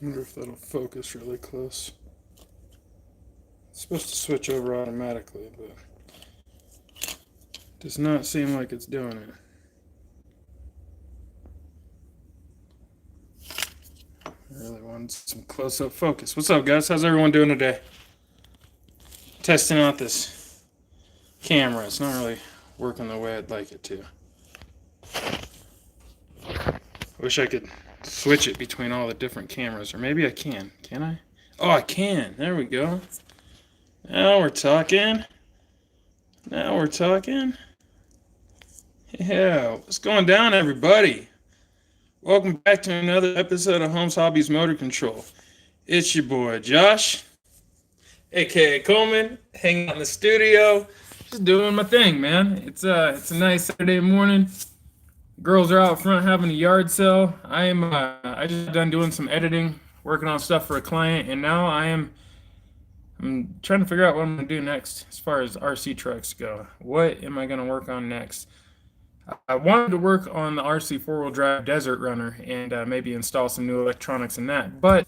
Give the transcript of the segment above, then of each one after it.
wonder if that'll focus really close. It's supposed to switch over automatically, but does not seem like it's doing it. I really want some close-up focus. What's up, guys? How's everyone doing today? Testing out this camera. It's not really working the way I'd like it to. I wish I could switch it between all the different cameras, or maybe I can. Can I? Oh, I can. There we go. Now we're talking. Now we're talking. Yeah, what's going down, everybody? Welcome back to another episode of Holmes, Hobbies, Motor Control. It's your boy, Josh, aka Coleman, hanging out in the studio, just doing my thing, man. It's a nice Saturday morning. Girls are out front having a yard sale. I just done doing some editing, working on stuff for a client, and now I'm trying to figure out what I'm gonna do next as far as RC trucks go. What am I gonna work on next? I wanted to work on the RC four-wheel drive Desert Runner and maybe install some new electronics in that, but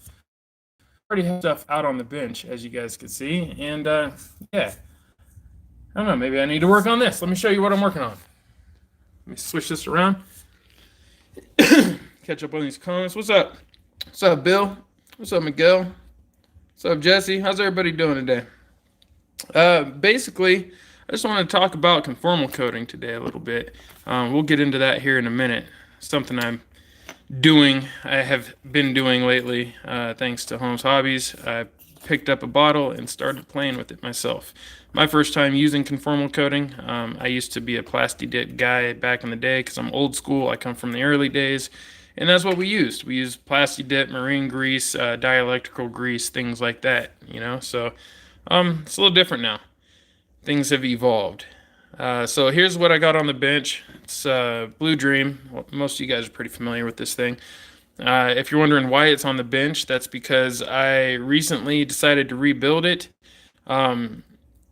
I already have stuff out on the bench, as you guys can see, and yeah, I don't know, maybe I need to work on this. Let me show you what I'm working on. Let me switch this around. Catch up on these comments. What's up? What's up, Bill? What's up, Miguel? What's up, Jesse? How's everybody doing today? Basically, I just want to talk about conformal coating today a little bit. We'll get into that here in a minute. Something I have been doing lately, thanks to Holmes Hobbies. I picked up a bottle and started playing with it myself. My first time using conformal coating. I used to be a plasti dip guy back in the day because I'm old school. I come from the early days, and that's what we used. We used plasti dip, marine grease, dielectrical grease, things like that. So it's a little different now. Things have evolved. So here's what I got on the bench. It's Blue Dream. Well, most of you guys are pretty familiar with this thing. If you're wondering why it's on the bench, that's because I recently decided to rebuild it.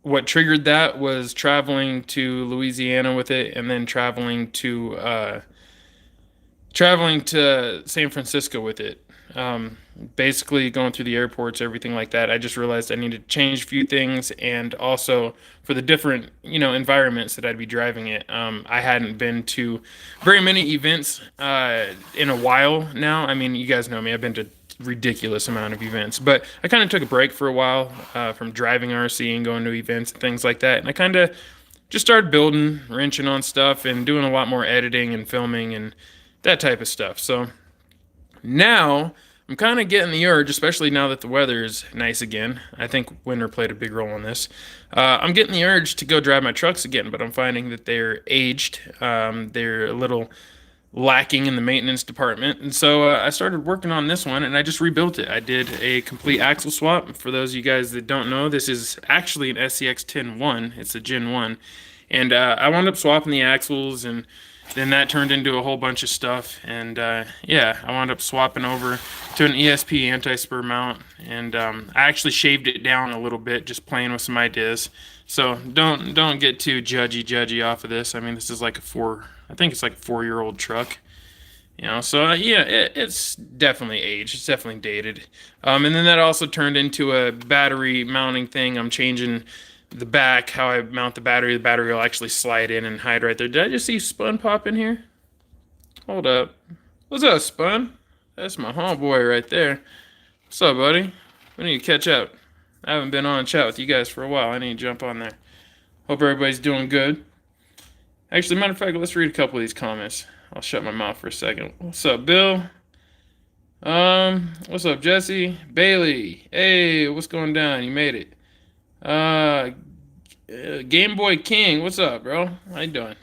What triggered that was traveling to Louisiana with it, and then traveling to San Francisco with it. Basically going through the airports, everything like that. I just realized I needed to change a few things, and also for the different, environments that I'd be driving it. I hadn't been to very many events in a while now. I mean, you guys know me. I've been to ridiculous amount of events, but I kind of took a break for a while from driving RC and going to events and things like that. And I kind of just started building, wrenching on stuff, and doing a lot more editing and filming and that type of stuff. So now I'm kind of getting the urge, especially now that the weather is nice again. I think winter played a big role in this. I'm getting the urge to go drive my trucks again, but I'm finding that they're aged. They're a little lacking in the maintenance department. And so I started working on this one, and I just rebuilt it. I did a complete axle swap. For those of you guys that don't know, this is actually an SCX 10-1. It's a Gen 1. And I wound up swapping the axles, and then that turned into a whole bunch of stuff. And yeah, I wound up swapping over to an ESP anti-spur mount. And I actually shaved it down a little bit, just playing with some ideas. So don't get too judgy off of this. I mean, this is like I think it's like a 4-year-old truck. So yeah, it's definitely aged. It's definitely dated. And then that also turned into a battery mounting thing. I'm changing the back, how I mount the battery. The battery will actually slide in and hide right there. Did I just see Spun pop in here? Hold up. What's up, Spun? That's my homeboy right there. What's up, buddy? We need to catch up. I haven't been on chat with you guys for a while. I need to jump on there. Hope everybody's doing good. Actually, matter of fact, let's read a couple of these comments. I'll shut my mouth for a second. What's up, Bill? What's up, Jesse? Bailey. Hey, what's going down? You made it. Game Boy King, what's up, bro? How you doing?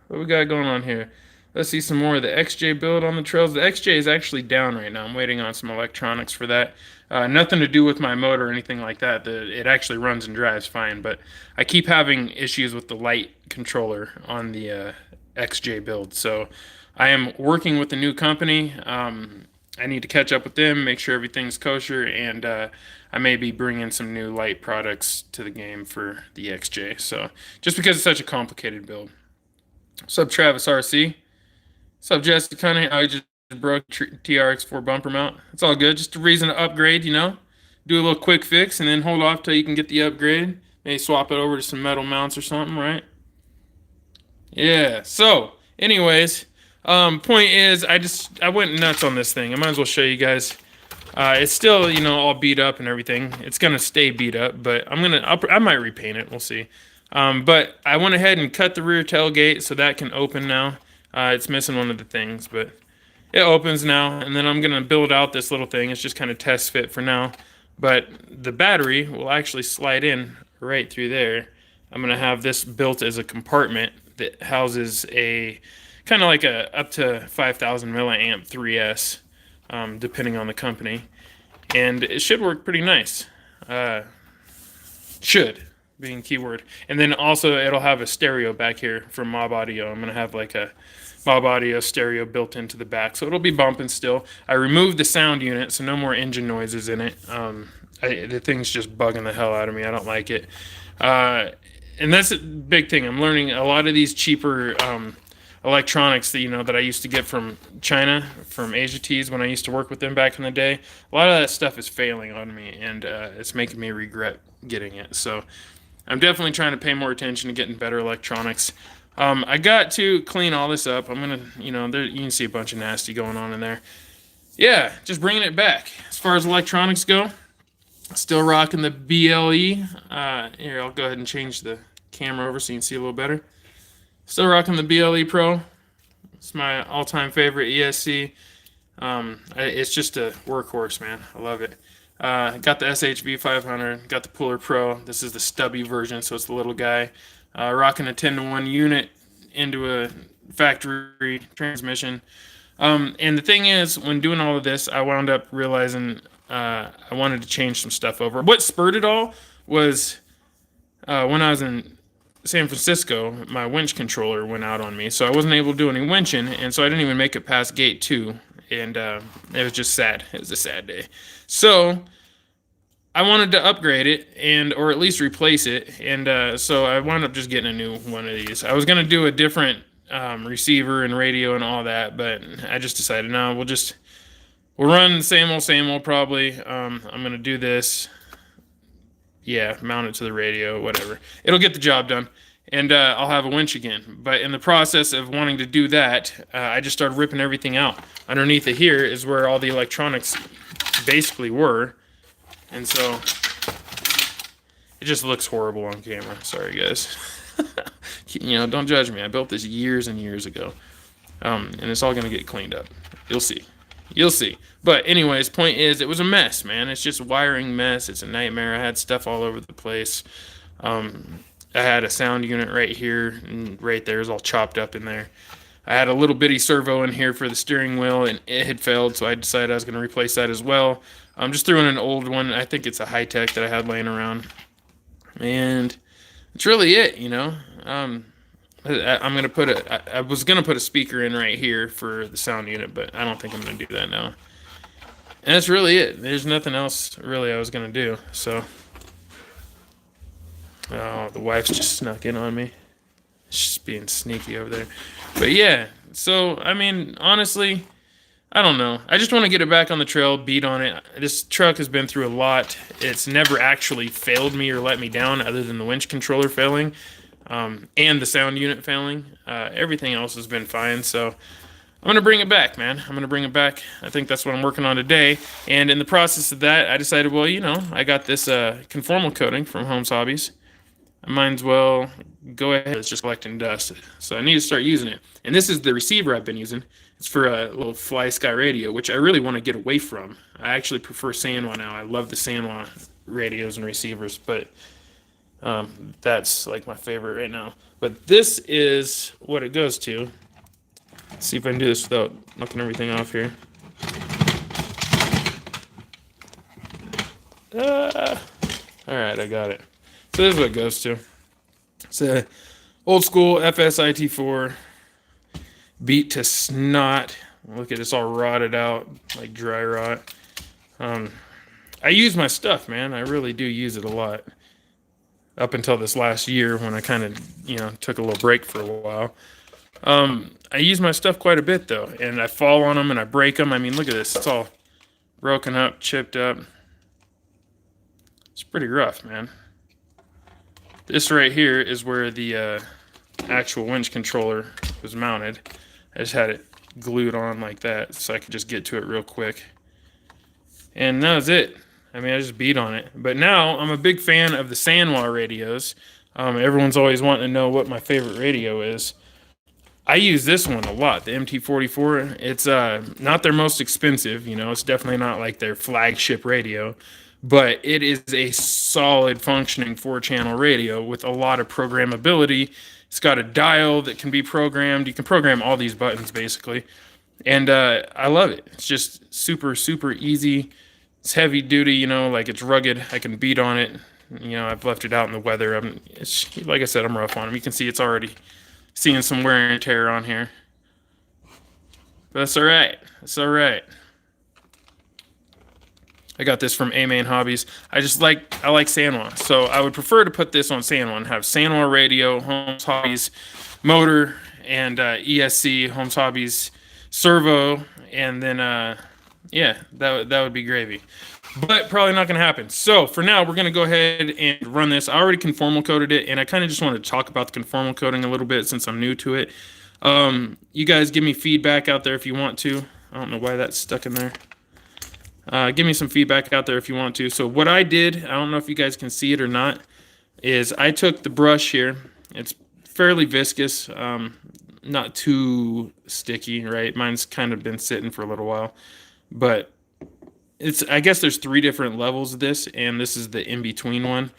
What we got going on here? Let's see some more of the XJ build on the trails. The XJ is actually down right now. I'm waiting on some electronics for that. Nothing to do with my motor or anything like that. It actually runs and drives fine, but I keep having issues with the light controller on the XJ build. So I am working with a new company. I need to catch up with them, make sure everything's kosher, and I may be bringing some new light products to the game for the XJ. So just because it's such a complicated build. What's up, Travis RC? What's up, Jesse Cunningham? broke TRX4 bumper mount. It's all good. Just a reason to upgrade, you know? Do a little quick fix and then hold off till you can get the upgrade. Maybe swap it over to some metal mounts or something, right? Yeah. So, anyways, point is, I went nuts on this thing. I might as well show you guys. It's still, you know, all beat up and everything. It's gonna stay beat up, but I might repaint it. We'll see. But I went ahead and cut the rear tailgate so that can open now. It's missing one of the things, but it opens now. And then I'm gonna build out this little thing. It's just kind of test fit for now. But the battery will actually slide in right through there. I'm gonna have this built as a compartment that houses a kind of like a up to 5,000 milliamp 3S, depending on the company, and it should work pretty nice. Should being keyword, and then also it'll have a stereo back here from Mob Audio. I'm gonna have like a Mob Audio stereo built into the back, so it'll be bumping still. I removed the sound unit, so no more engine noises in it. The thing's just bugging the hell out of me. I don't like it. And that's a big thing. I'm learning a lot of these cheaper electronics that, you know, that I used to get from China, from Asia Tees when I used to work with them back in the day. A lot of that stuff is failing on me, and it's making me regret getting it. So I'm definitely trying to pay more attention to getting better electronics. I got to clean all this up. I'm gonna, you know, you can see a bunch of nasty going on in there. Yeah, just bringing it back. As far as electronics go, still rocking the BLE. Here, I'll go ahead and change the camera over so you can see a little better. Still rocking the BLE Pro. It's my all-time favorite ESC. It's just a workhorse, man. I love it. Got the SHV 500. Got the Puller Pro. This is the stubby version, so it's the little guy. Rocking a 10-to-1 unit into a factory transmission. And the thing is, when doing all of this, I wound up realizing I wanted to change some stuff over. What spurred it all was when I was in San Francisco, my winch controller went out on me, so I wasn't able to do any winching, and so I didn't even make it past gate 2, and it was just sad. It was a sad day. So I wanted to upgrade it, or at least replace it, and so I wound up just getting a new one of these. I was going to do a different receiver and radio and all that, but I just decided, no, we'll run the same old probably. I'm going to do this. Yeah, mount it to the radio, whatever. It'll get the job done, and I'll have a winch again. But in the process of wanting to do that, I just started ripping everything out. Underneath it here is where all the electronics basically were, and so it just looks horrible on camera. Sorry, guys. You know, don't judge me. I built this years and years ago, and it's all going to get cleaned up. You'll see. You'll see. But anyways, point is, it was a mess, man. It's just a wiring mess. It's a nightmare. I had stuff all over the place. I had a sound unit right here, and right there is all chopped up in there. I had a little bitty servo in here for the steering wheel, and it had failed, so I decided I was going to replace that as well. Just threw in an old one. I think it's a high-tech that I had laying around. And that's really it, you know. I was gonna put a speaker in right here for the sound unit, but I don't think I'm gonna do that now. And that's really it. There's nothing else really I was gonna do. So, oh, the wife's just snuck in on me. She's being sneaky over there. But yeah, so I mean, honestly, I don't know. I just want to get it back on the trail, beat on it. This truck has been through a lot. It's never actually failed me or let me down, other than the winch controller failing. And the sound unit failing. Everything else has been fine, so I'm going to bring it back, man. I'm going to bring it back. I think that's what I'm working on today, and in the process of that, I decided, well, you know, I got this conformal coating from Holmes Hobbies. I might as well go ahead. It's just collecting dust, so I need to start using it. And this is the receiver I've been using. It's for a little Fly Sky radio, which I really want to get away from. I actually prefer Sanwa now. I love the Sanwa radios and receivers, but that's like my favorite right now. But this is what it goes to. Let's see if I can do this without knocking everything off here. Alright, I got it. So this is what it goes to. It's a old school FSIT4, beat to snot. Look at it, it's all rotted out, like dry rot. I use my stuff, man. I really do use it a lot. Up until this last year when I kind of, you know, took a little break for a while. I use my stuff quite a bit though, and I fall on them and I break them. I mean, look at this. It's all broken up, chipped up. It's pretty rough, man. This right here is where the actual winch controller was mounted. I just had it glued on like that so I could just get to it real quick. And that was it. I mean, I just beat on it. But now I'm a big fan of the Sanwa radios. Everyone's always wanting to know what my favorite radio is. I use this one a lot, the MT44. It's not their most expensive, you know, it's definitely not like their flagship radio, but it is a solid functioning 4-channel radio with a lot of programmability. It's got a dial that can be programmed. You can program all these buttons basically. And I love it. It's just super, super easy. It's heavy duty, you know, like it's rugged. I can beat on it. You know, I've left it out in the weather. Like I said, I'm rough on them. You can see it's already seeing some wear and tear on here. But that's all right. That's all right. I got this from A-Main Hobbies. I like Sanwa. So I would prefer to put this on Sanwa and have Sanwa radio, Holmes Hobbies motor, and ESC, Holmes Hobbies servo, and then yeah, that would be gravy. But probably not going to happen. So for now, we're going to go ahead and run this. I already conformal coded it, and I kind of just wanted to talk about the conformal coding a little bit since I'm new to it. You guys give me feedback out there if you want to. I don't know why that's stuck in there. Give me some feedback out there if you want to. So what I did, I don't know if you guys can see it or not, is I took the brush here. It's fairly viscous, not too sticky, right? Mine's kind of been sitting for a little while, but I guess there's 3 different levels of this, and this is the in-between one.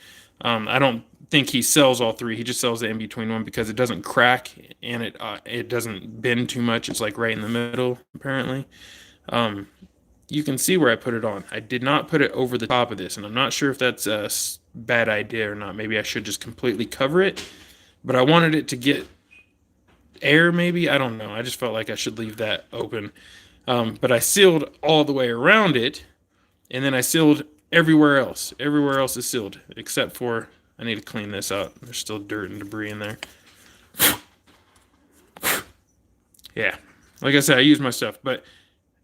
I don't think he sells all 3. He just sells the in-between one because it doesn't crack and it doesn't bend too much. It's like right in the middle, apparently. You can see where I put it on. I did not put it over the top of this, and I'm not sure if that's a bad idea or not. Maybe I should just completely cover it, but I wanted it to get air, maybe. I don't know. I just felt like I should leave that open. But I sealed all the way around it, and then I sealed everywhere else. Everywhere else is sealed, except for, I need to clean this out. There's still dirt and debris in there. Yeah, like I said, I used my stuff, but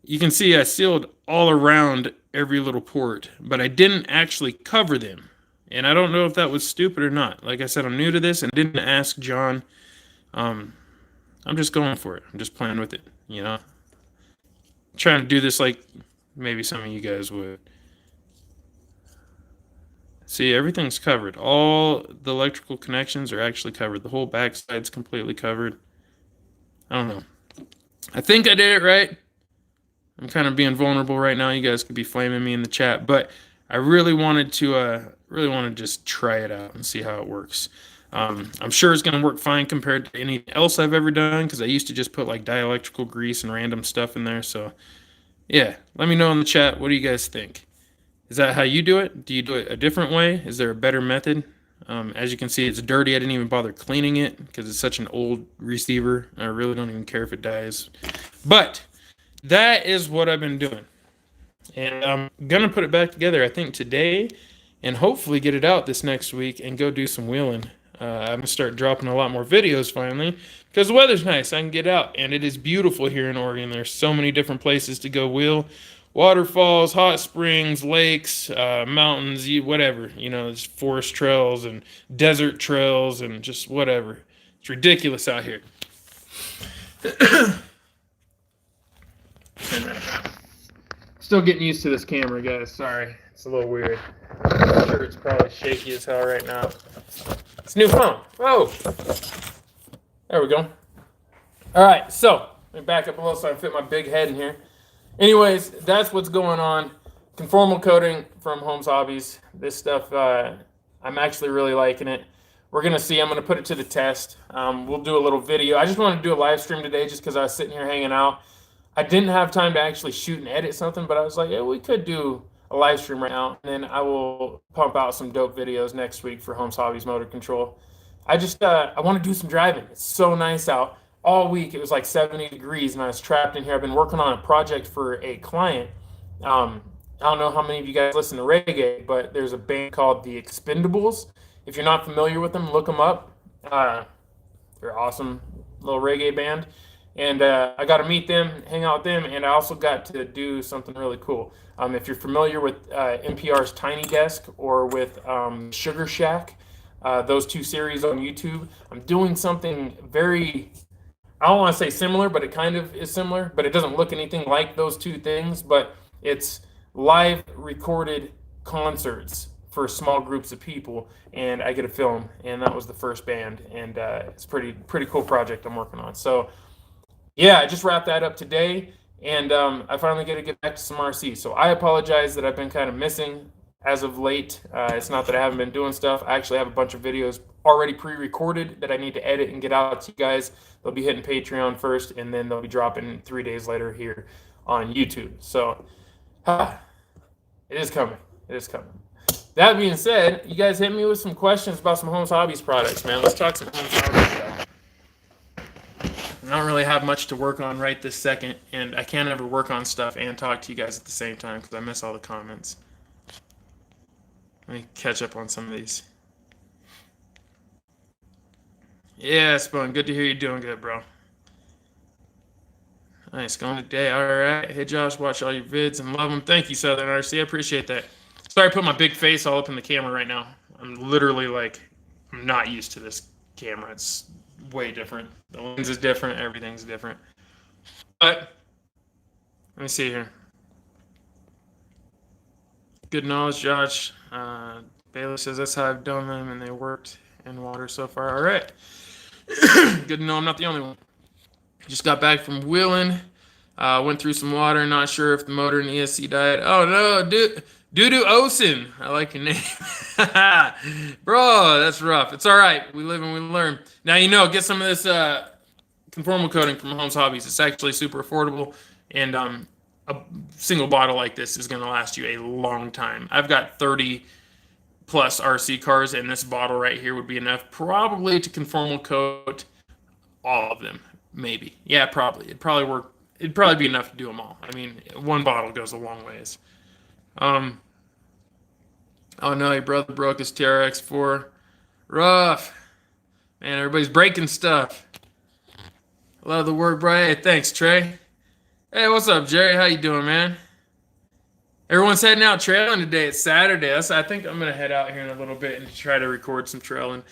you can see I sealed all around every little port, but I didn't actually cover them. And I don't know if that was stupid or not. Like I said, I'm new to this and didn't ask John. I'm just going for it. I'm just playing with it, you know. Trying to do this like maybe some of you guys would. See, everything's covered. All the electrical connections are actually covered. The whole backside's completely covered. I don't know. I think I did it right. I'm kind of being vulnerable right now. You guys could be flaming me in the chat, but I really wanted to just try it out and see how it works. I'm sure it's going to work fine compared to anything else I've ever done, because I used to just put like dielectrical grease and random stuff in there. So yeah, let me know in the chat. What do you guys think? Is that how you do it? Do you do it a different way? Is there a better method? As you can see, it's dirty. I didn't even bother cleaning it because it's such an old receiver. I really don't even care if it dies. But that is what I've been doing. And I'm going to put it back together, I think, today, and hopefully get it out this next week and go do some wheeling. I'm going to start dropping a lot more videos finally, because the weather's nice. I can get out, and it is beautiful here in Oregon. There's so many different places to go wheel. Waterfalls, hot springs, lakes, mountains, whatever. You know, there's forest trails and desert trails and just whatever. It's ridiculous out here. Still getting used to this camera, guys. Sorry, it's a little weird. I'm sure it's probably shaky as hell right now. It's a new phone. Whoa! There we go. All right, so let me back up a little so I can fit my big head in here. Anyways, that's what's going on. Conformal coating from Holmes Hobbies. This stuff, I'm actually really liking it. We're going to see. I'm going to put it to the test. We'll do a little video. I just wanted to do a live stream today just because I was sitting here hanging out. I didn't have time to actually shoot and edit something, but I was like, yeah, we could do a live stream right now. And then I will pump out some dope videos next week for Holmes Hobbies Motor Control. I want to do some driving. It's so nice out. All week it was like 70 degrees and I was trapped in here. I've been working on a project for a client. I don't know how many of you guys listen to reggae, but there's a band called The Expendables. If you're not familiar with them, look them up. They're awesome. little reggae band, and I got to meet them, hang out with them, and I also got to do something really cool. If you're familiar with NPR's Tiny Desk or with Sugar Shack, those two series on YouTube, I'm doing something very, I don't want to say similar, but it kind of is similar, but it doesn't look anything like those two things. But it's live recorded concerts for small groups of people, and I get to film, and that was the first band, and it's pretty cool project I'm working on. So yeah, I just wrapped that up today, and I finally get to get back to some RC. So I apologize that I've been kind of missing as of late. It's not that I haven't been doing stuff. I actually have a bunch of videos already pre-recorded that I need to edit and get out to you guys. They'll be hitting Patreon first, and then they'll be dropping 3 days later here on YouTube. So it is coming. It is coming. That being said, you guys hit me with some questions about some Holmes Hobbies products, man. Let's talk some Holmes Hobbies stuff. I don't really have much to work on right this second, and I can't ever work on stuff and talk to you guys at the same time because I miss all the comments. Let me catch up on some of these. Yeah, Spoon, good to hear you doing good, bro. Nice, going today. All right. Hey, Josh, watch all your vids and love them. Thank you, Southern RC. I appreciate that. Sorry I put my big face all up in the camera right now. I'm literally like, I'm not used to this camera. It's way different. The lens is different. Everything's different. But let me see here. Good knowledge, Josh. Bailey says that's how I've done them, and they worked in water so far. All right. Good to know I'm not the only one. Just got back from wheeling. Went through some water. Not sure if the motor and ESC died. Oh, no, dude. Doo-doo Osen. I like your name. Bro, that's rough. It's all right. We live and we learn. Now, get some of this conformal coating from Holmes Hobbies. It's actually super affordable, and a single bottle like this is going to last you a long time. I've got 30 plus RC cars, and this bottle right here would be enough probably to conformal coat all of them. Maybe. Yeah, probably. It'd probably work. It'd probably be enough to do them all. I mean, one bottle goes a long ways. Oh no, your brother broke his TRX4. Rough. Man, everybody's breaking stuff. Love the work, Brian. Hey, thanks, Trey. Hey, what's up, Jerry? How you doing, man? Everyone's heading out trailing today. It's Saturday. I think I'm going to head out here in a little bit and try to record some trailing.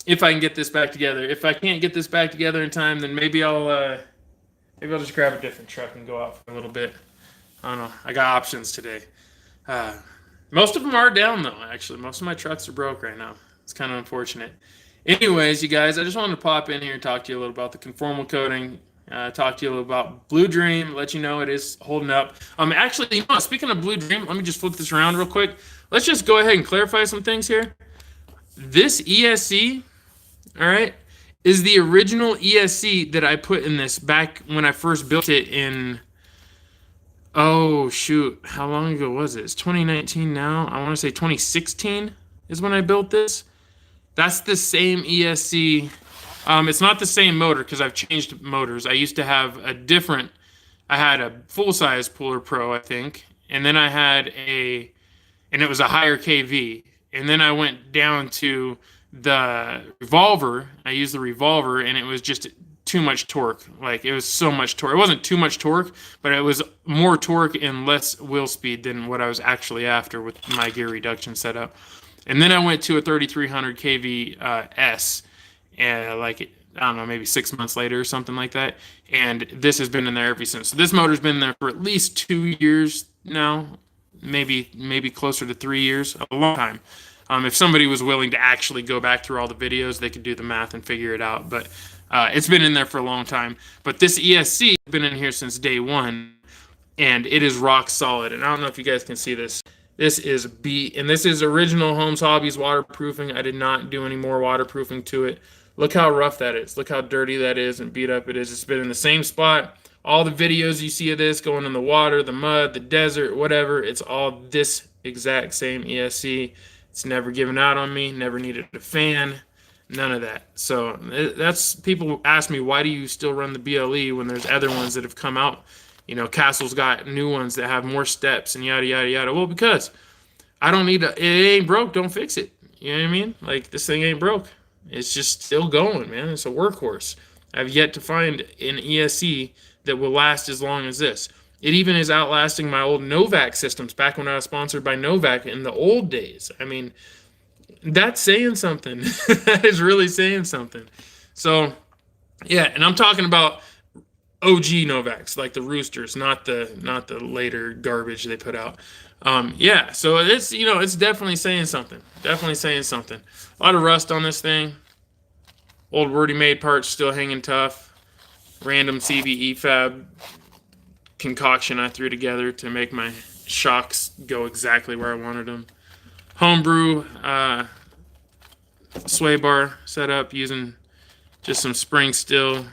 If I can get this back together. If I can't get this back together in time, then maybe I'll just grab a different truck and go out for a little bit. I don't know. I got options today. Most of them are down, though, actually. Most of my trucks are broke right now. It's kind of unfortunate. Anyways, you guys, I just wanted to pop in here and talk to you a little about the conformal coating. Talk to you a little about Blue Dream. Let you know it is holding up. Actually, speaking of Blue Dream, let me just flip this around real quick. Let's just go ahead and clarify some things here. This ESC, all right, is the original ESC that I put in this back when I first built it in, oh, shoot. How long ago was it? It's 2019 now. I want to say 2016 is when I built this. That's the same ESC. It's not the same motor because I've changed motors. I used to have I had a full-size Puller Pro, I think, and then I had and it was a higher KV. And then I went down to the revolver. I used the revolver, and it was just too much torque. Like, it was so much torque. It wasn't too much torque, but it was more torque and less wheel speed than what I was actually after with my gear reduction setup. And then I went to a 3300 kV S, and I don't know, maybe 6 months later or something like that. And this has been in there ever since. So this motor's been there for at least 2 years now, maybe closer to 3 years, a long time. If somebody was willing to actually go back through all the videos, they could do the math and figure it out. But it's been in there for a long time. But this ESC has been in here since day one, and it is rock solid. And I don't know if you guys can see this. This is and this is original Holmes Hobbies waterproofing. I did not do any more waterproofing to it. Look how rough that is. Look how dirty that is and beat up it is. It's been in the same spot. All the videos you see of this going in the water, the mud, the desert, whatever, it's all this exact same ESC. It's never given out on me, never needed a fan, none of that. So that's, people ask me, why do you still run the BLE when there's other ones that have come out? Castle's got new ones that have more steps and yada, yada, yada. Well, because I don't need it ain't broke, don't fix it. You know what I mean? Like, this thing ain't broke. It's just still going, man. It's a workhorse. I've yet to find an ESC that will last as long as this. It even is outlasting my old Novak systems back when I was sponsored by Novak in the old days. I mean, that's saying something. That is really saying something. So, yeah, and I'm talking about OG Novaks, like the Roosters, not the later garbage they put out. Yeah, so it's it's definitely saying something. Definitely saying something. A lot of rust on this thing. Old Wordy made parts still hanging tough. Random CVE fab concoction I threw together to make my shocks go exactly where I wanted them. Homebrew sway bar set up using just some spring steel,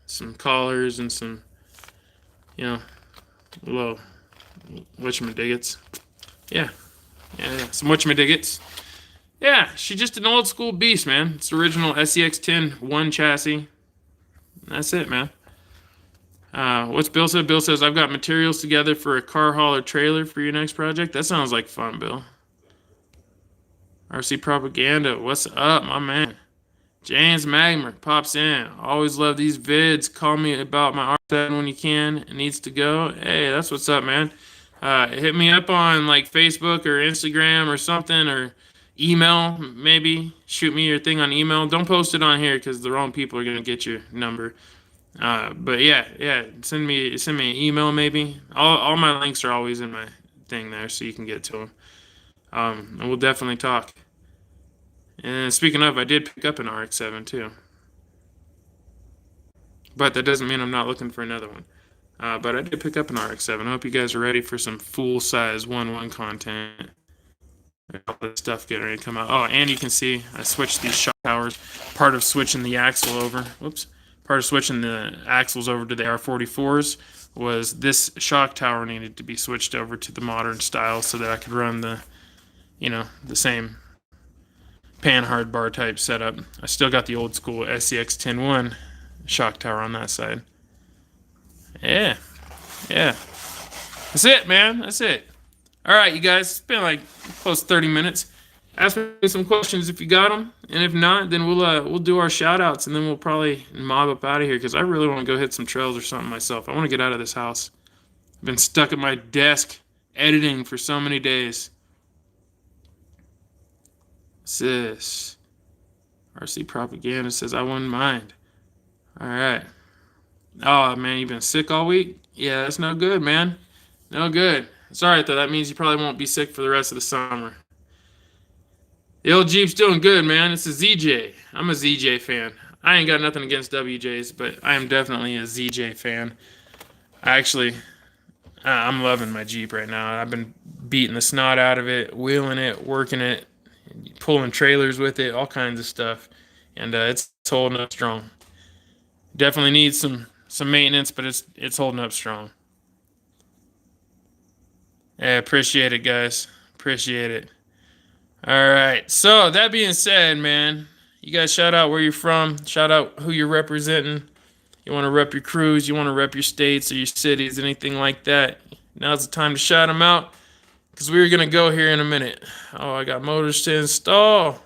some collars, and some, little whatchamadiggits. Yeah, some whatchamadiggits. Yeah, she's just an old school beast, man. It's the original SEX10 1 chassis. That's it, man. What's Bill said? Bill says, I've got materials together for a car hauler trailer for your next project. That sounds like fun, Bill. RC Propaganda, what's up, my man? James Magmer pops in. Always love these vids. Call me about my R7 when you can. It needs to go. Hey, that's what's up, man. Hit me up on like Facebook or Instagram or something, or email maybe. Shoot me your thing on email. Don't post it on here because the wrong people are gonna get your number. But yeah. Send me an email maybe. All my links are always in my thing there, so you can get to them. And we'll definitely talk. And speaking of, I did pick up an RX-7 too. But that doesn't mean I'm not looking for another one. But I did pick up an RX-7. I hope you guys are ready for some full-size 1-1 content. All this stuff getting ready to come out. Oh, and you can see I switched these shock towers. Part of switching the axle over. Whoops. Part of switching the axles over to the R44s was this shock tower needed to be switched over to the modern style so that I could run the same pan hard bar type setup. I still got the old school SEX10-1 shock tower on that side. Yeah. That's it, man. That's it. All right, you guys. It's been like close to 30 minutes. Ask me some questions if you got them, and if not, then we'll do our shout outs, and then we'll probably mob up out of here because I really want to go hit some trails or something myself. I want to get out of this house. I've been stuck at my desk editing for so many days. Sis. RC Propaganda says, I wouldn't mind. All right. Oh, man, you've been sick all week? Yeah, that's no good, man. No good. It's all right, though. That means you probably won't be sick for the rest of the summer. The old Jeep's doing good, man. It's a ZJ. I'm a ZJ fan. I ain't got nothing against WJs, but I am definitely a ZJ fan. I'm loving my Jeep right now. I've been beating the snot out of it, wheeling it, working it, pulling trailers with it, all kinds of stuff. And it's holding up strong. Definitely needs some maintenance, but it's holding up strong. Yeah, appreciate it, guys. Appreciate it. All right. So that being said, man, you guys shout out where you're from. Shout out who you're representing. You want to rep your crews. You want to rep your states or your cities, anything like that. Now's the time to shout them out because we're going to go here in a minute. Oh, I got motors to install.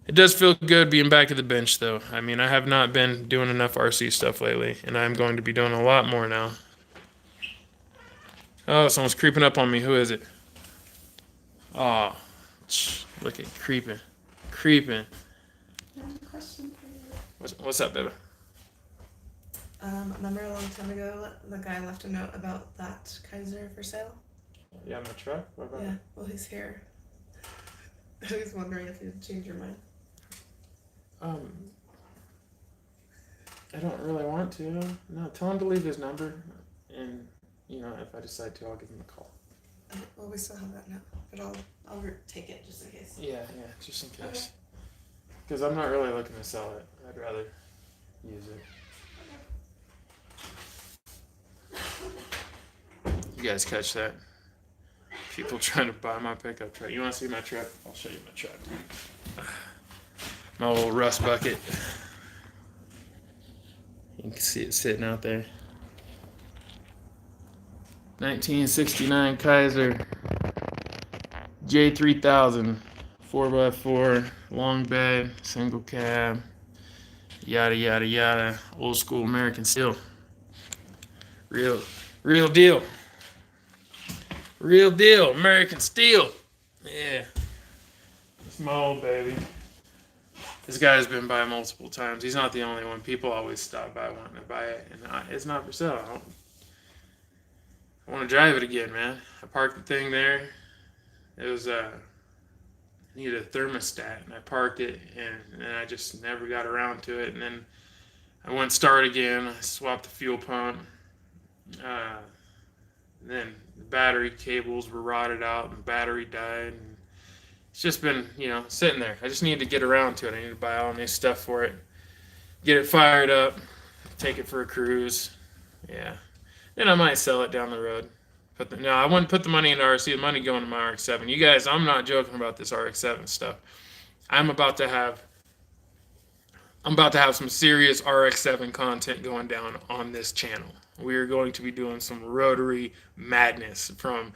It does feel good being back at the bench, though. I mean, I have not been doing enough RC stuff lately, and I'm going to be doing a lot more now. Oh, someone's creeping up on me. Who is it? Oh, look at creeping. Creeping. I have a question for you. What's up, baby? Remember a long time ago, the guy left a note about that Kaiser for sale? Yeah, my truck? What about Yeah, well, he's here. I was wondering if you'd change your mind. I don't really want to. No, tell him to leave his number, and if I decide to, I'll give him a call. Well, we still have that note, but I'll take it just in case. Yeah, just in case. Because I'm not really looking to sell it. I'd rather use it. You guys catch that? People trying to buy my pickup truck. You want to see my truck? I'll show you my truck. My little rust bucket. You can see it sitting out there. 1969 Kaiser J3000 4x4, long bed, single cab, yada yada yada. Old school American steel. Real deal. Real deal. American steel. Yeah. It's my old baby. This guy's been by multiple times. He's not the only one. People always stop by wanting to buy it, and it's not for sale. I want to drive it again, man. I parked the thing there. It was needed a thermostat, and I parked it, and I just never got around to it. And then I went start again. I swapped the fuel pump. Then the battery cables were rotted out, and the battery died. And it's just been, sitting there. I just need to get around to it. I need to buy all new stuff for it, get it fired up, take it for a cruise. Yeah. Then I might sell it down the road. No, I wouldn't put the money in RC. The money going to my RX-7. You guys, I'm not joking about this RX-7 stuff. I'm about to have some serious RX-7 content going down on this channel. We are going to be doing some rotary madness, from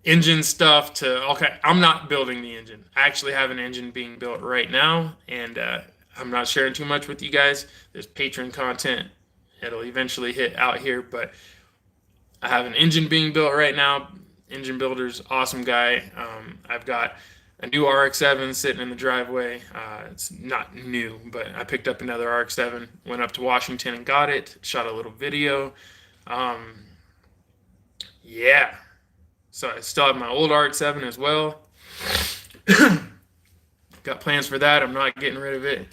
engine stuff to, okay, I'm not building the engine. I actually have an engine being built right now, and I'm not sharing too much with you guys. There's Patreon content. It'll eventually hit out here, but I have an engine being built right now. Engine builder's awesome guy. I've got a new RX-7 sitting in the driveway. It's not new, but I picked up another RX-7, went up to Washington and got it, shot a little video. Yeah. So I still have my old RX-7 as well. Got plans for that. I'm not getting rid of it.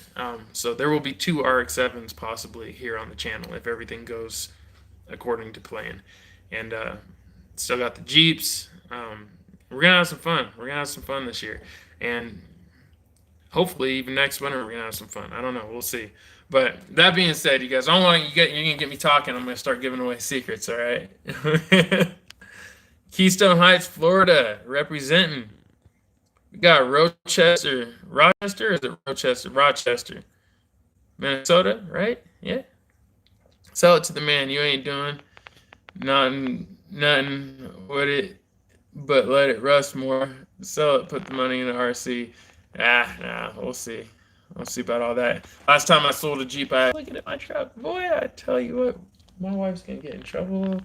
So there will be 2 RX-7s possibly here on the channel if everything goes according to plan. And still got the Jeeps. We're going to have some fun. We're going to have some fun this year. And hopefully even next winter we're going to have some fun. I don't know. We'll see. But that being said, you guys, I don't want you're going to get me talking. I'm going to start giving away secrets, all right? Keystone Heights, Florida, representing. We got Rochester. Rochester? Or is it Rochester? Rochester. Minnesota, right? Yeah. Sell it to the man. You ain't doing nothing with it, but let it rust more. Sell it, put the money in the RC. Nah, we'll see. We'll see about all that. Last time I sold a Jeep, looking at my truck. Boy, I tell you what, my wife's gonna get in trouble.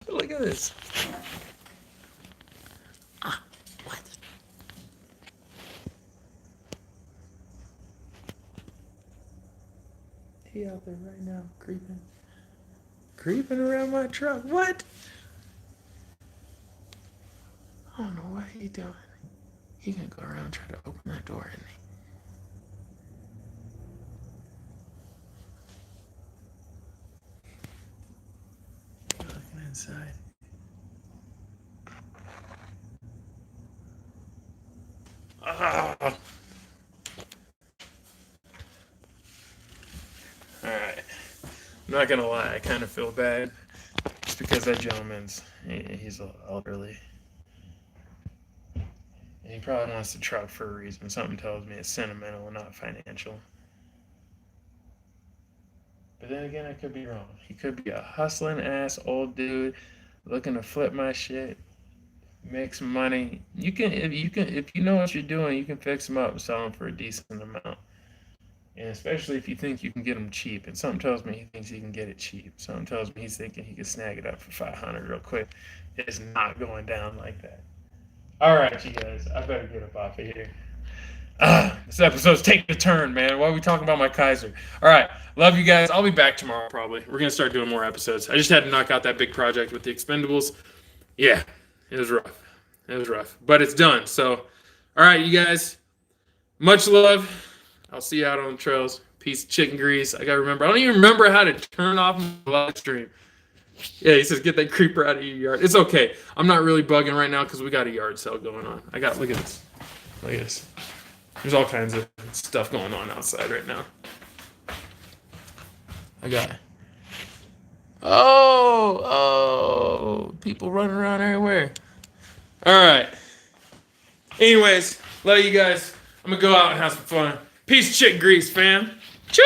Look at this. What? He out there right now, creeping around my truck. What? I don't know what he's doing. He can go around and try to open that door, isn't he? Looking inside. Ah. Alright. I'm not gonna lie, I kind of feel bad. Just because that gentleman's, he's elderly. And he probably wants the truck for a reason. Something tells me it's sentimental and not financial. But then again, I could be wrong. He could be a hustling ass old dude looking to flip my shit, make some money. If you know what you're doing, you can fix them up and sell them for a decent amount. And especially if you think you can get them cheap. And something tells me he thinks he can get it cheap. Something tells me he's thinking he can snag it up for $500 real quick. It's not going down like that. All right, you guys, I better get up off of here. This episode's taking a turn, man. Why are we talking about my Kaiser? All right, love you guys. I'll be back tomorrow probably. We're going to start doing more episodes. I just had to knock out that big project with the Expendables. Yeah, it was rough. But it's done. So, all right, you guys, much love. I'll see you out on the trails. Piece of chicken grease. I got to remember. I don't even remember how to turn off my live stream. Yeah, he says, get that creeper out of your yard. It's okay. I'm not really bugging right now because we got a yard sale going on. Look at this. There's all kinds of stuff going on outside right now. People running around everywhere. All right. Anyways, love you guys. I'm going to go out and have some fun. Piece of chicken grease, fam. Choo!